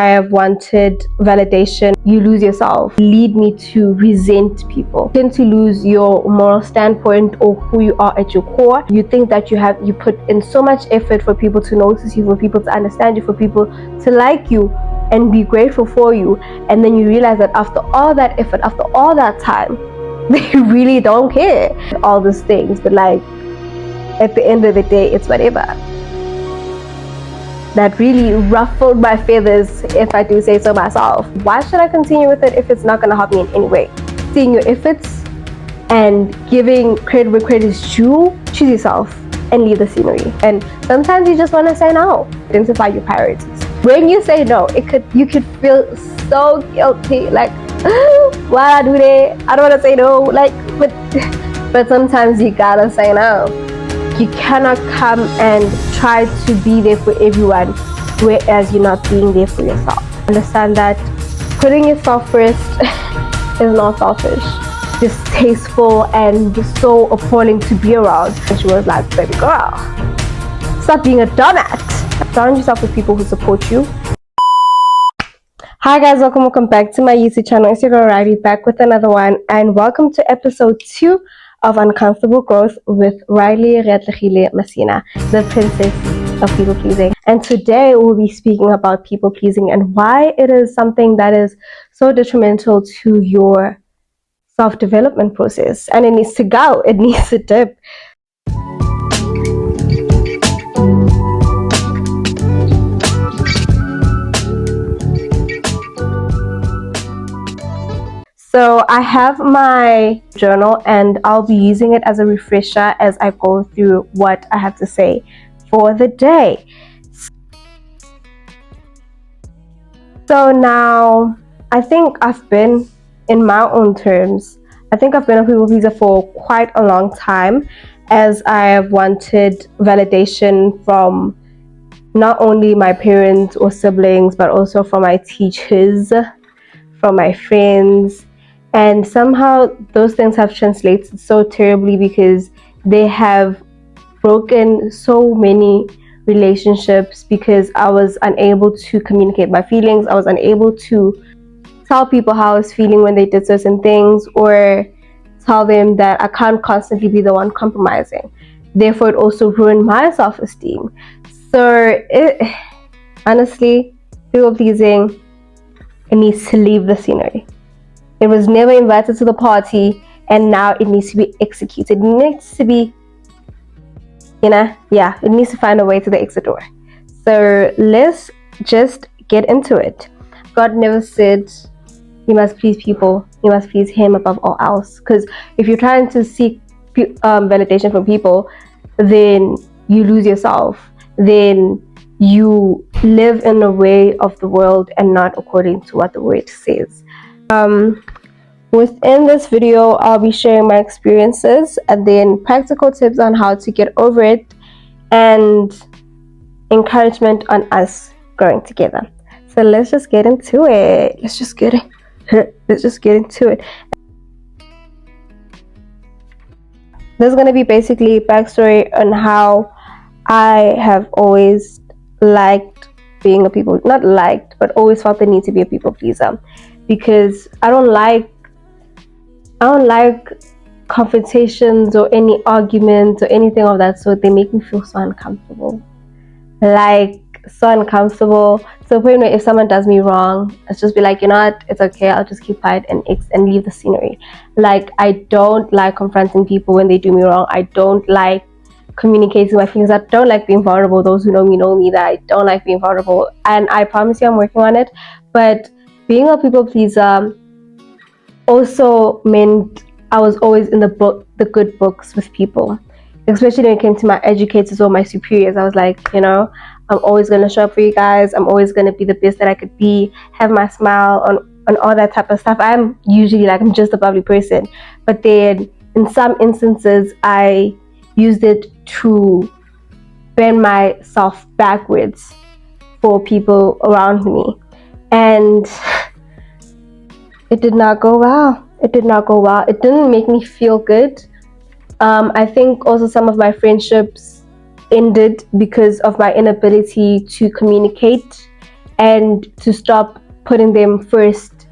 I have wanted validation. You lose yourself. Lead me to resent people. You tend to lose your moral standpoint or who you are at your core. You think that you put in so much effort for people to notice you, for people to understand you, for people to like you and be grateful for you, and then you realize that after all that effort, after all that time, they really don't care. All these things, but like at the end of the day, it's whatever. That really ruffled my feathers, if I do say so myself. Why should I continue with it if it's not going to help me in any way? Seeing your efforts and giving credit where credit is due, choose yourself and leave the scenery. And sometimes you just want to say no. Identify your priorities. When you say no, you could feel so guilty, like, why do they? I don't want to say no. Like, but sometimes you gotta say no. You cannot come and try to be there for everyone, whereas you're not being there for yourself. Understand that putting yourself first is not selfish, distasteful, and so appalling to be around. And she was like, baby girl, stop being a dumbass. Surround yourself with people who support you. Hi guys, welcome back to my YouTube channel. It's your girl Riley, back with another one, and welcome to episode 2 of Uncomfortable Growth with Riley Masina, the princess of people pleasing. And today we'll be speaking about people pleasing and why it is something that is so detrimental to your self-development process, and it needs to go, it needs to dip. So I have my journal and I'll be using it as a refresher as I go through what I have to say for the day. So now I think I've been, in my own terms, I think I've been a people pleaser for quite a long time, as I have wanted validation from not only my parents or siblings, but also from my teachers, from my friends. And somehow those things have translated so terribly because they have broken so many relationships because I was unable to communicate my feelings. I was unable to tell people how I was feeling when they did certain things, or tell them that I can't constantly be the one compromising. Therefore, it also ruined my self-esteem. So honestly, people pleasing, it needs to leave the scenery. It was never invited to the party, and now it needs to be executed. It needs to be, it needs to find a way to the exit door. So let's just get into it. God never said you must please people, you must please him above all else. Because if you're trying to seek validation from people, then you lose yourself. Then you live in a way of the world and not according to what the word says. Within this video, I'll be sharing my experiences and then practical tips on how to get over it, and encouragement on us growing together. So let's just get into it. Let's just get into it. This is going to be basically backstory on how I have always liked being a people, not liked, but always felt the need to be a people pleaser, because I don't like confrontations or any arguments or anything of that sort. They make me feel so uncomfortable. Like, so uncomfortable. So the point where if someone does me wrong, it's just be like, you know what, it's okay, I'll just keep quiet and leave the scenery. Like, I don't like confronting people when they do me wrong. I don't like communicating my feelings. I don't like being vulnerable. Those who know me that I don't like being vulnerable. And I promise you I'm working on it. But being a people pleaser also meant I was always in the good books with people, especially when it came to my educators or my superiors. I was like, I'm always going to show up for you guys. I'm always going to be the best that I could be, have my smile on all that type of stuff. I'm usually like, I'm just a bubbly person. But then in some instances, I used it to bend myself backwards for people around me. And it did not go well. It didn't make me feel good. I think also some of my friendships ended because of my inability to communicate and to stop putting them first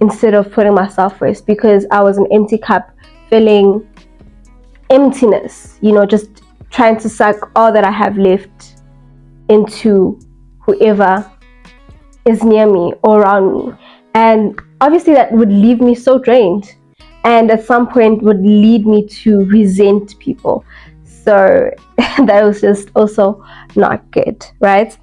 instead of putting myself first, because I was an empty cup, feeling emptiness, just trying to suck all that I have left into whoever is near me or around me. And obviously that would leave me so drained, and at some point would lead me to resent people. So that was just also not good, right?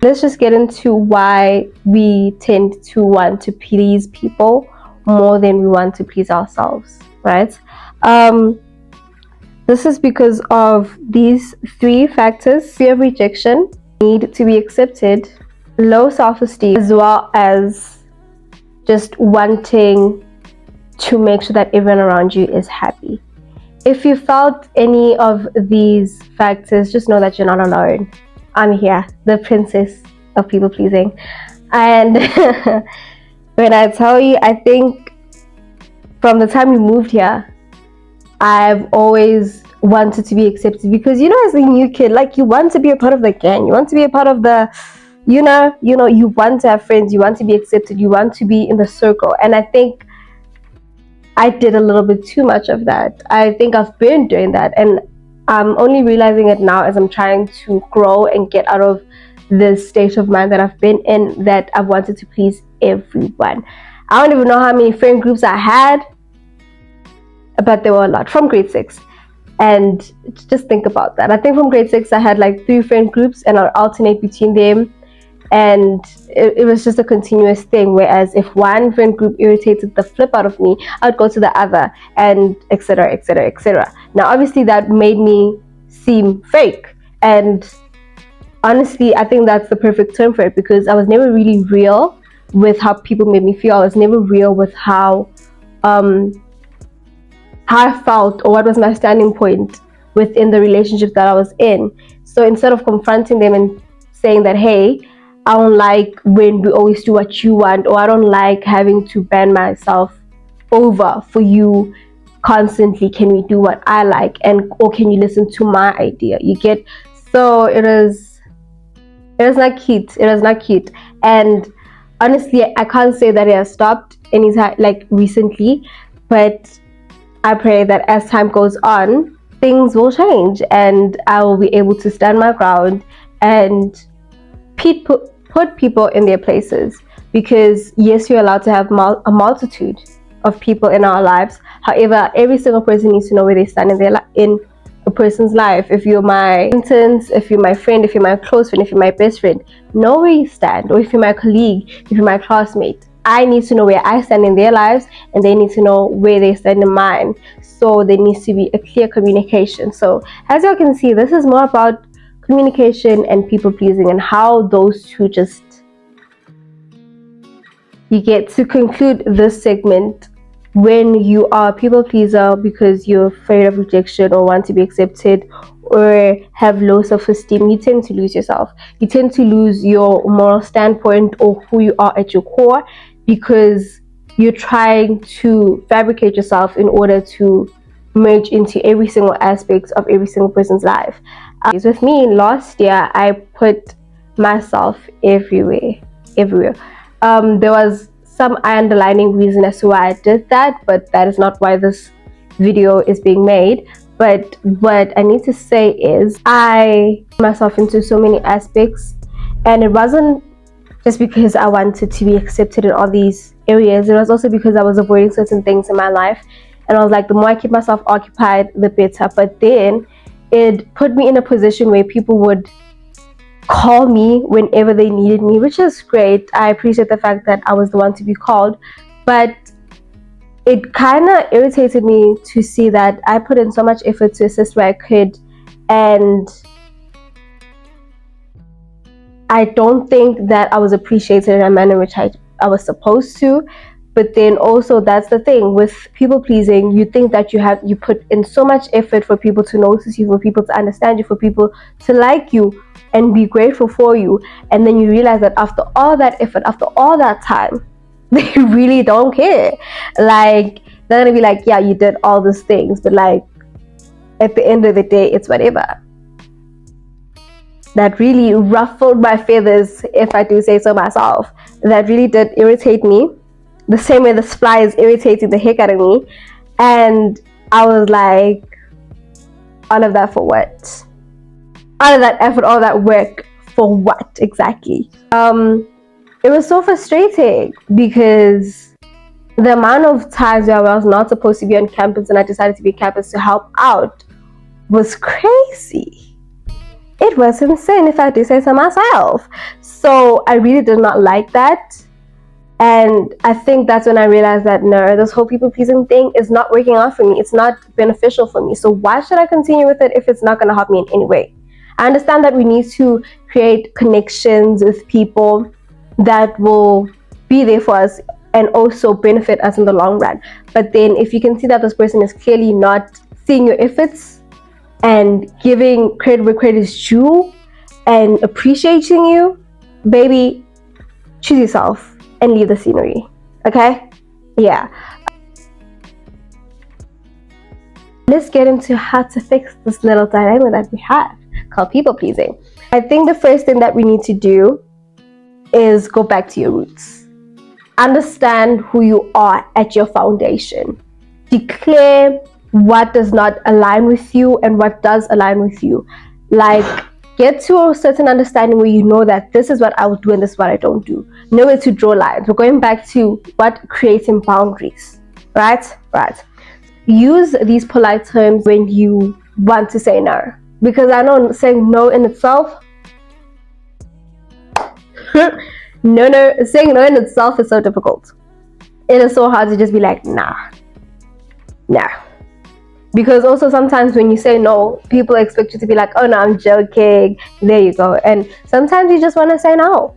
Let's just get into why we tend to want to please people more than we want to please ourselves, right? This is because of these three factors: fear of rejection, need to be accepted, low self-esteem, as well as just wanting to make sure that everyone around you is happy. If you felt any of these factors, just know that you're not alone. I'm here, the princess of people pleasing. And when I tell you, I think from the time we moved here, I've always wanted to be accepted, because as a new kid, like, you want to be a part of the gang, you want to be a part of the you want to have friends, you want to be accepted, you want to be in the circle. And I think I did a little bit too much of that. I think I've been doing that, and I'm only realizing it now as I'm trying to grow and get out of this state of mind that I've been in, that I've wanted to please everyone. I don't even know how many friend groups I had, but there were a lot from grade 6. And just think about that. I think from grade 6 I had like 3 friend groups, and I'll alternate between them, and it was just a continuous thing. Whereas if one friend group irritated the flip out of me, I'd go to the other, and etc, etc, etc. Now obviously that made me seem fake, and honestly I think that's the perfect term for it, because I was never really real with how people made me feel. I was never real with how I felt, or what was my standing point within the relationship that I was in. So instead of confronting them and saying that, hey, I don't like when we always do what you want, or I don't like having to bend myself over for you constantly, can we do what I like, or can you listen to my idea? You get? So it was not cute. It was not cute. And honestly, I can't say that it has stopped anytime, like, recently, but I pray that as time goes on, things will change, and I will be able to stand my ground and put people in their places. Because yes, you're allowed to have a multitude of people in our lives. However, every single person needs to know where they stand in a person's life. If you're my acquaintance, if you're my friend, if you're my close friend, if you're my best friend, know where you stand. Or if you're my colleague, if you're my classmate, I need to know where I stand in their lives, and they need to know where they stand in mine. So there needs to be a clear communication. So as you can see, this is more about communication and people pleasing, and how those two just, you get to conclude this segment. When you are a people pleaser because you're afraid of rejection, or want to be accepted, or have low self-esteem, you tend to lose yourself. You tend to lose your moral standpoint, or who you are at your core, because you're trying to fabricate yourself in order to merge into every single aspect of every single person's life. With me, last year I put myself everywhere. There was some underlying reason as to why I did that, but that is not why this video is being made. But what I need to say is, I put myself into so many aspects, and it wasn't just because I wanted to be accepted in all these areas. It was also because I was avoiding certain things in my life, and I was like, the more I keep myself occupied, the better. But then it put me in a position where people would call me whenever they needed me, which is great. I appreciate the fact that I was the one to be called, but it kind of irritated me to see that I put in so much effort to assist where I could, and I don't think that I was appreciated in a manner in which I was supposed to. But then also, that's the thing with people pleasing, you think that you put in so much effort for people to notice you, for people to understand you, for people to like you and be grateful for you, and then you realize that after all that effort, after all that time, they really don't care. Like, they're gonna be like, yeah, you did all these things, but like, at the end of the day, it's whatever. that really ruffled my feathers, if I do say so myself. That really did irritate me, the same way the fly is irritating the heck out of me. And I was like, all of that for what? All of that effort, all that work for what exactly? It was so frustrating because the amount of times where I was not supposed to be on campus and I decided to be on campus to help out was crazy. It was insane, if I do say so myself. So I really did not like that. And I think that's when I realized that no, this whole people pleasing thing is not working out for me. It's not beneficial for me. So why should I continue with it if it's not going to help me in any way? I understand that we need to create connections with people that will be there for us and also benefit us in the long run. But then if you can see that this person is clearly not seeing your efforts and giving credit where credit is due and appreciating you, baby, choose yourself and leave the scenery. Okay? Yeah. Let's get into how to fix this little dilemma that we have called people pleasing. I think the first thing that we need to do is go back to your roots. Understand who you are at your foundation. Declare what does not align with you and what does align with you. Like, get to a certain understanding where you know that this is what I would do and this is what I don't do. Know where to draw lines. We're going back to what creating boundaries. Right? Use these polite terms when you want to say no. Because I know saying no in itself saying no in itself is so difficult. It is so hard to just be like, nah. Because also sometimes when you say no, people expect you to be like, oh no, I'm joking. There you go. And sometimes you just want to say no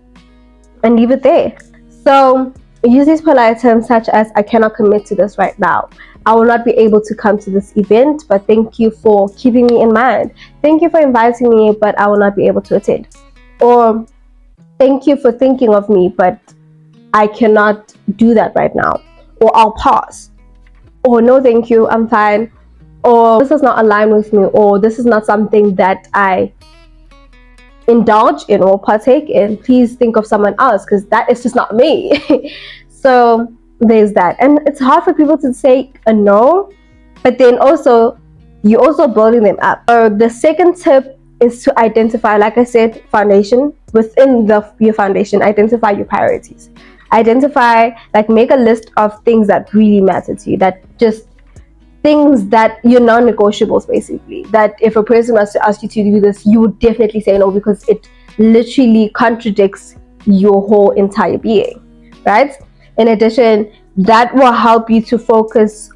and leave it there. So use these polite terms such as, I cannot commit to this right now. I will not be able to come to this event, but thank you for keeping me in mind. Thank you for inviting me, but I will not be able to attend. Or thank you for thinking of me, but I cannot do that right now. Or I'll pause. Or no, thank you, I'm fine. Or this does not align with me. Or this is not something that I indulge in or partake in. Please think of someone else because that is just not me. So there's that. And it's hard for people to say a no, but then also you're also building them up. So the second tip is to identify, like I said, foundation. Within your foundation, identify your priorities. Identify, like, make a list of things that really matter to you, that just things that you're non-negotiables, basically, that if a person was to ask you to do this, you would definitely say no because it literally contradicts your whole entire being, right? In addition, that will help you to focus,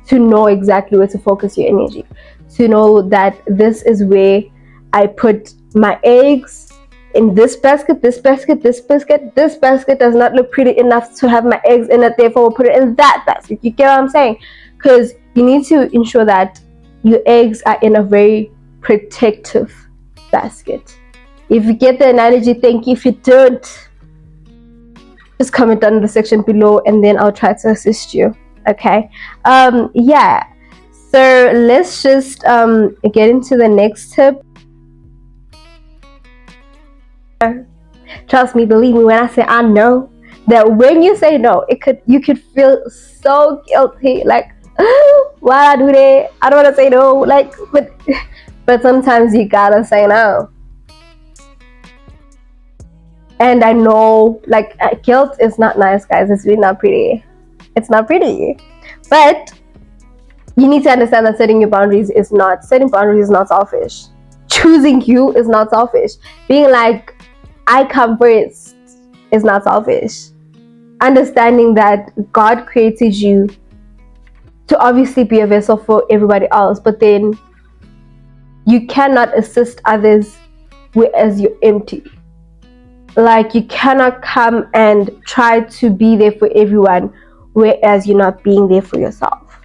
to know exactly where to focus your energy, to know that this is where I put my eggs, in this basket, this basket, this basket. This basket does not look pretty enough to have my eggs in it, therefore we'll put it in that basket. You get what I'm saying? Because you need to ensure that your eggs are in a very protective basket. If you get the analogy, thank you. If you don't, just comment down in the section below and then I'll try to assist you. Okay. Yeah. So let's just get into the next tip. Trust me, believe me when I say I know that when you say no, you could feel so guilty, like, why I do that? I don't want to say no, like, but sometimes you gotta say no. And I know, like, guilt is not nice, guys. It's really not pretty. It's not pretty. But you need to understand that setting boundaries is not selfish. Choosing you is not selfish. Being like, I come first is not selfish. Understanding that God created you to obviously be a vessel for everybody else, but then you cannot assist others whereas you're empty. Like, you cannot come and try to be there for everyone whereas you're not being there for yourself.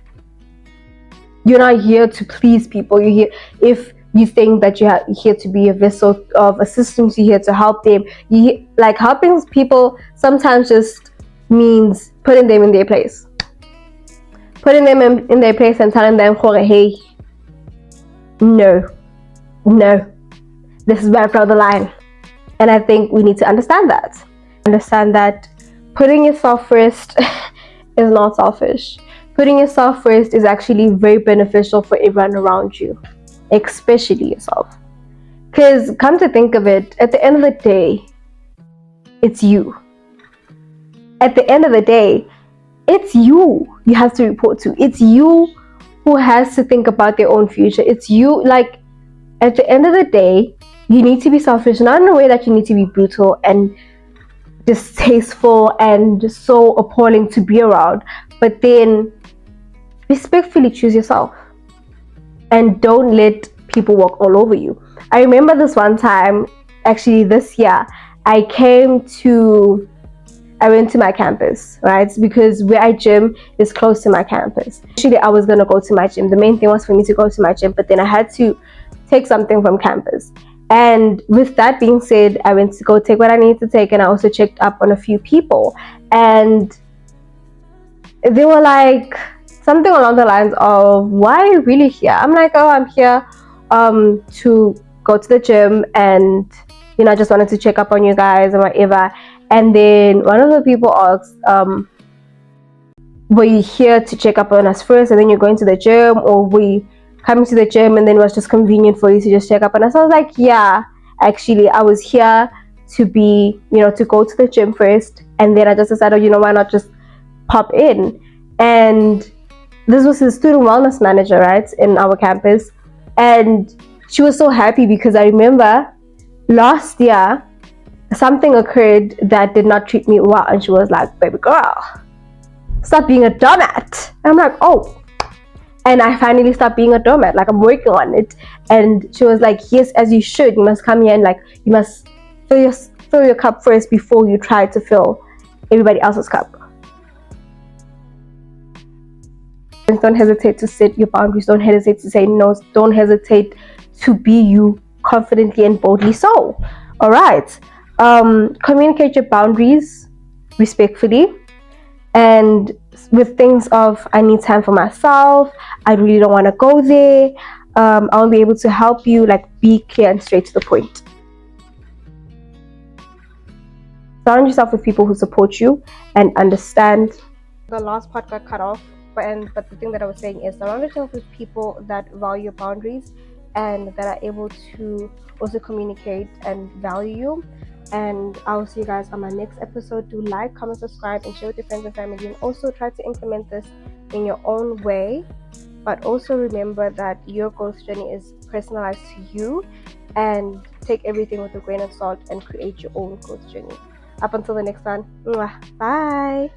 You're not here to please people. You're here, if you think that you're here to be a vessel of assistance, you're here to help them. Like, helping people sometimes just means putting them in their place. Putting them in their place and telling them, hey, no. This is where I draw the line. And I think we need to understand that. Understand that putting yourself first is not selfish. Putting yourself first is actually very beneficial for everyone around you, especially yourself. Because come to think of it, at the end of the day, it's you. At the end of the day, it's you have to report to. It's you who has to think about their own future. It's you, like, at the end of the day, you need to be selfish, not in a way that you need to be brutal and distasteful and so appalling to be around, but then respectfully choose yourself and don't let people walk all over you. I remember this one time, actually this year, I went to my campus, right? Because where I gym is close to my campus. Actually, I was gonna go to my gym. The main thing was for me to go to my gym, but then I had to take something from campus. And with that being said, I went to go take what I needed to take, and I also checked up on a few people. And they were like something along the lines of, "Why are you really here?" I'm like, "Oh, I'm here to go to the gym, and I just wanted to check up on you guys and whatever." And then one of the people asked, "Were you here to check up on us first, and then you're going to the gym, or were you coming to the gym and then it was just convenient for you to just check up on us?" I was like, "Yeah, actually, I was here to to go to the gym first, and then I just decided, why not just pop in?" And this was the student wellness manager, right, in our campus. And she was so happy because I remember last year something occurred that did not treat me well, and she was like, "Baby girl, stop being a doormat." And I'm like, "Oh." And I finally stopped being a doormat. Like, I'm working on it. And she was like, "Yes, as you should. You must come here and you must fill your cup first before you try to fill everybody else's cup." Don't hesitate to set your boundaries. Don't hesitate to say no. Don't hesitate to be you confidently and boldly. So, all right. Communicate your boundaries respectfully, and with things of, "I need time for myself. I really don't want to go there. I'll be able to help you." Like, be clear and straight to the point. Surround yourself with people who support you and understand. The last part got cut off, but the thing that I was saying is, surround yourself with people that value your boundaries and that are able to also communicate and value you. And I'll see you guys on my next episode. Do like, comment, subscribe, and share with your friends and family. And also try to implement this in your own way. But also remember that your growth journey is personalized to you. And take everything with a grain of salt and create your own growth journey. Up until the next one. Bye.